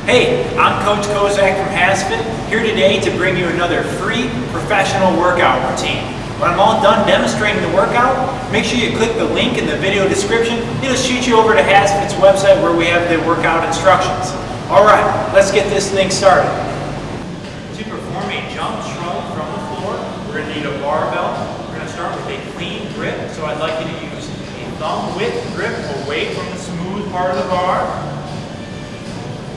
Hey, I'm Coach Kozak from HASfit, here today to bring you another free professional workout routine. When I'm all done demonstrating the workout, make sure you click the link in the video description. It'll shoot you over to HASfit's website where we have the workout instructions. Alright, let's get this thing started. To perform a jump shrug from the floor, we're going to need a barbell. We're going to start with a clean grip, so I'd like you to use a thumb width grip away from the smooth part of the bar.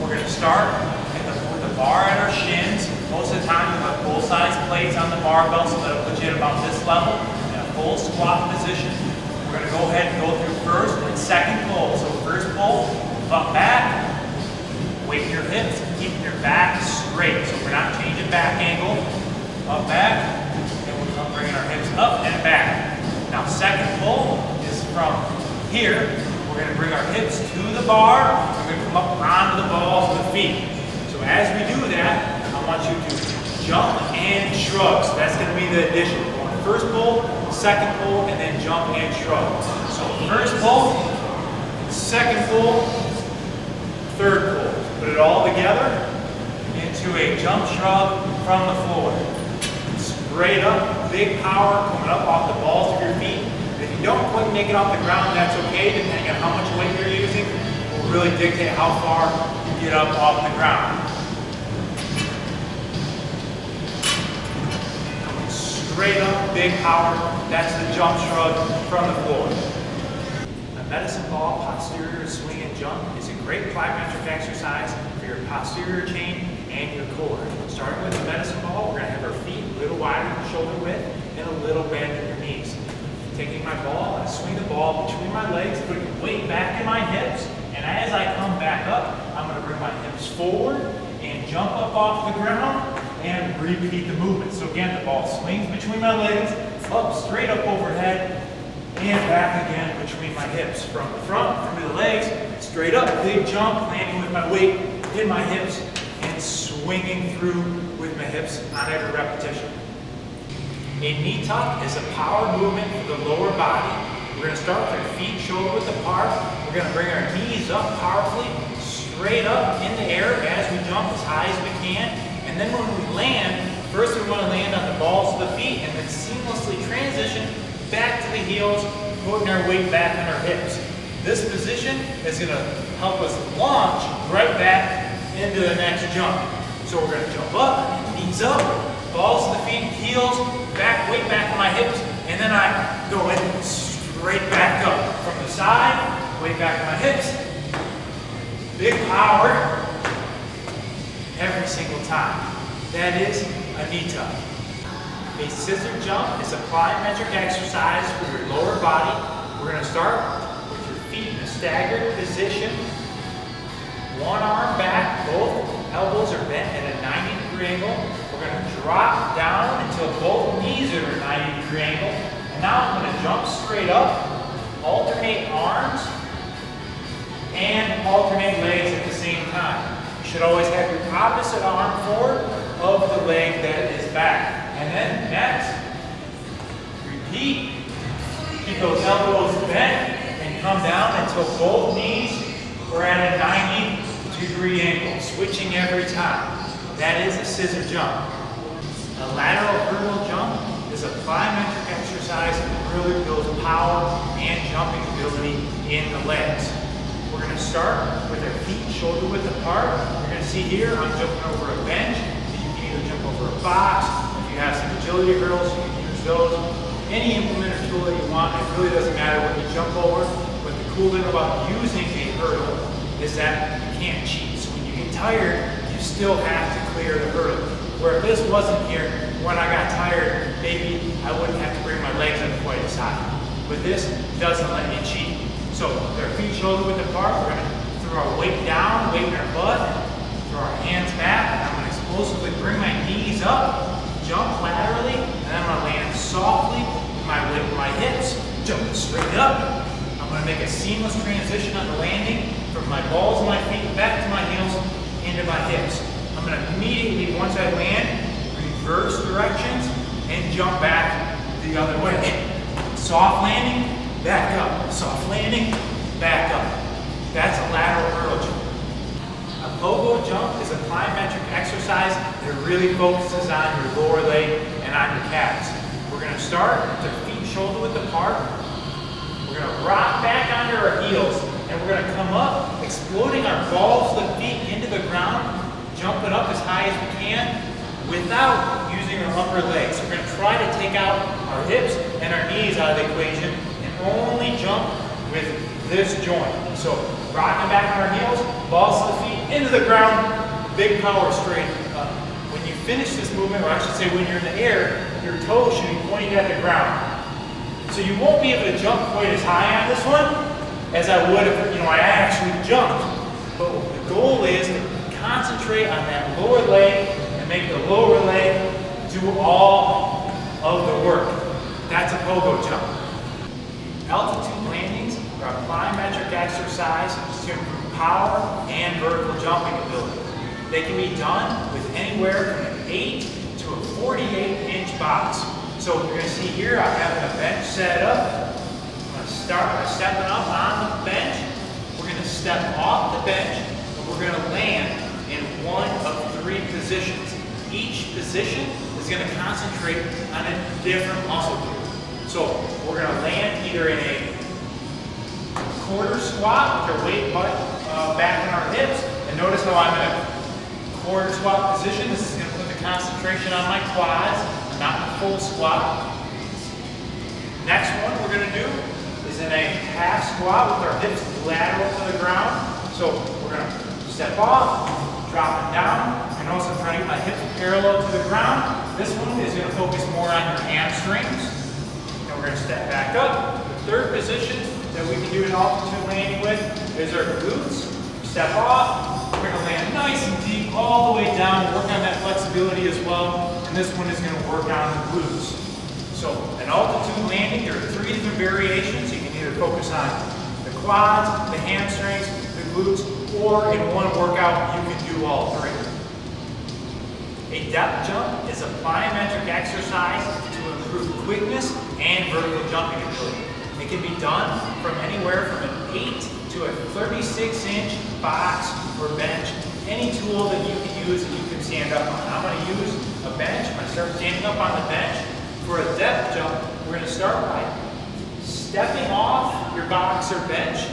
We're going to start with the bar at our shins. Most of the time you'll have both sides plates on the barbell, so that'll put you at about this level in a full squat position. We're going to go ahead and go through first and second pull. So first pull, up back, weight your hips, keeping your back straight. So we're not changing back angle. Up back, and we're bringing our hips up and back. Now second pull is from here. We're going to bring our hips to the bar. We're going to come up onto the balls of the feet. So as we do that, I want you to jump and shrug. So that's going to be the addition. Going first pull, second pull, and then jump and shrug. So first pull, second pull, third pull. Put it all together into a jump shrug from the floor. Straight up, big power coming up off the balls of your feet. If you don't quite make it off the ground, that's okay, depending on how much weight you're using. Will really dictate how far you get up off the ground. Straight up, big power, that's the jump shrug from the floor. A medicine ball posterior swing and jump is a great plyometric exercise for your posterior chain and your core. Starting with the medicine ball, we're going to have our feet a little wider than shoulder width and a little bend in your knees. Taking my ball, I swing the ball between my legs, putting weight back in my hips, and as I come back up, I'm going to bring my hips forward and jump up off the ground and repeat the movement. So again, the ball swings between my legs, up, straight up overhead, and back again between my hips. From the front, through the legs, straight up, big jump, landing with my weight in my hips, and swinging through with my hips on every repetition. A knee tuck is a power movement for the lower body. We're going to start with our feet shoulder width apart. We're going to bring our knees up powerfully, straight up in the air as we jump as high as we can. And then when we land, first we want to land on the balls of the feet and then seamlessly transition back to the heels, putting our weight back on our hips. This position is going to help us launch right back into the next jump. So we're going to jump up, knees up, balls of the feet, heels, back, weight back on my hips, and then I go in straight back up. From the side, weight back on my hips, big power every single time. That is a knee tuck. A scissor jump is a plyometric exercise for your lower body. We're going to start with your feet in a staggered position. One arm back, both elbows are bent at a 90-degree angle. We're going to drop down until both knees are at a 90-degree angle. And now I'm going to jump straight up, alternate arms, and alternate legs at the same time. You should always have your opposite arm forward of the leg that is back. And then next, repeat. Keep those elbows bent and come down until both knees are at a 90-degree angle, switching every time. That is a scissor jump. A lateral hurdle jump is a plyometric exercise that really builds power and jumping ability in the legs. We're going to start with our feet shoulder width apart. You're going to see here I'm jumping over a bench. You can either jump over a box. If you have some agility hurdles, you can use those. Any implement or tool that you want, it really doesn't matter what you jump over. But the cool thing about using a hurdle is that you can't cheat. So when you get tired, you still have to clear the hurdle. Where if this wasn't here, when I got tired, maybe I wouldn't have to bring my legs up quite as high. But this doesn't let me cheat. So with our feet shoulder width apart, we're going to throw our weight down, weight in our butt, throw our hands back, and I'm going to explosively bring my knees up, jump laterally, and then I'm going to land softly with my weight with my hips, jumping straight up. I'm going to make a seamless transition on the landing from my balls of my feet back to my heels into my hips. I'm going to immediately, once I land, reverse directions and jump back the other way. Soft landing, back up. Soft landing, back up. That's a lateral hurdle jump. A pogo jump exercise that really focuses on your lower leg and on your calves. We're going to start with our feet shoulder width apart. We're going to rock back onto our heels, and we're going to come up, exploding our balls of the feet into the ground, jumping up as high as we can without using our upper legs. We're going to try to take out our hips and our knees out of the equation and only jump with this joint. So rocking back on our heels, balls of the feet into the ground, big power straight up. When you finish this movement, or I should say when you're in the air, your toes should be pointing at the ground. So you won't be able to jump quite as high on this one as I would if I actually jumped. But the goal is to concentrate on that lower leg and make the lower leg do all of the work. That's a pogo jump. Altitude landings are a plyometric exercise to improve power and vertical jumping ability. They can be done with anywhere from an 8 to a 48-inch box. So you're going to see here, I'm having a bench set up. I'm going to start by stepping up on the bench. We're going to step off the bench, and we're going to land in one of 3 positions. Each position is going to concentrate on a different muscle group. So we're going to land either in a quarter squat with our weight back on our hips. And notice how I'm in a quarter squat position. This is going to put the concentration on my quads, not in a full squat. Next one we're going to do is in a half squat with our hips lateral to the ground. So we're going to step off, drop it down. And also I'm trying to get my hips parallel to the ground. This one is going to focus more on your hamstrings. And we're going to step back up. The third position that we can do an altitude landing with is our glutes. Step off. We're going to land nice and deep all the way down, work on that flexibility as well. And this one is going to work on the glutes. So an altitude landing, there are 3 different variations. You can either focus on the quads, the hamstrings, the glutes, or in one workout you can do all 3. A depth jump is a plyometric exercise to improve quickness and vertical jumping ability. It can be done from anywhere from an 8 to a 36-inch box or bench, any tool that you can use and you can stand up on. I'm going to use a bench. I'm going to start standing up on the bench. For a depth jump, we're going to start by stepping off your box or bench,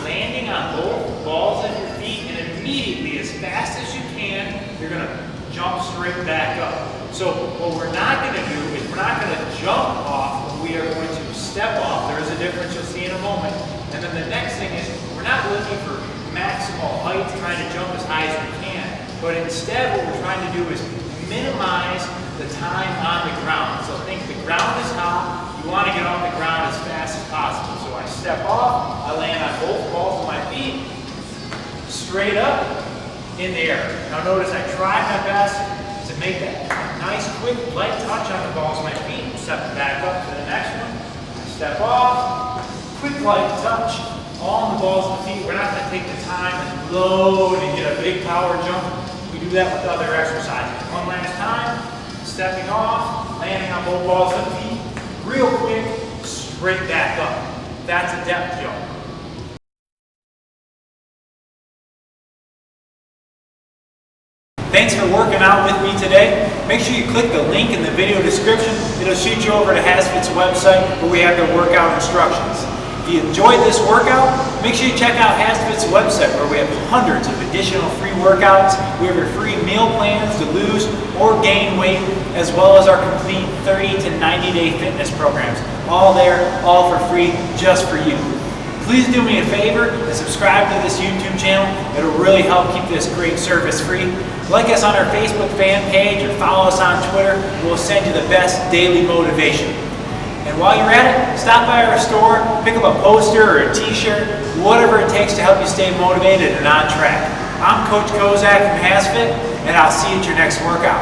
landing on both balls of your feet, and immediately, as fast as you can, you're going to jump straight back up. So what we're not going to do is we're not going to jump off, we are going to step off. There is a difference you'll see in a moment. And then the next thing is we're not looking for maximal height, trying to jump as high as we can, but instead what we're trying to do is minimize the time on the ground. So think the ground is hot, you want to get off the ground as fast as possible. So I step off, I land on both balls of my feet, straight up, in the air. Now notice I try my best to make that nice, quick, light touch on the balls of my feet. Step back up to the next one. I step off, quick, light touch on the balls of the feet. We're not going to take the time and load and get a big power jump. We do that with other exercises. One last time, stepping off, landing on both balls of the feet, real quick, straight back up. That's a depth jump. Thanks for working out with me today. Make sure you click the link in the video description. It'll shoot you over to HASfit's website where we have their workout instructions. If you enjoyed this workout, make sure you check out HASfit's website where we have hundreds of additional free workouts. We have your free meal plans to lose or gain weight, as well as our complete 30 to 90-day fitness programs. All there, all for free, just for you. Please do me a favor and subscribe to this YouTube channel. It'll really help keep this great service free. Like us on our Facebook fan page or follow us on Twitter. We'll send you the best daily motivation. And while you're at it, stop by our store, pick up a poster or a t-shirt, whatever it takes to help you stay motivated and on track. I'm Coach Kozak from HASfit, and I'll see you at your next workout.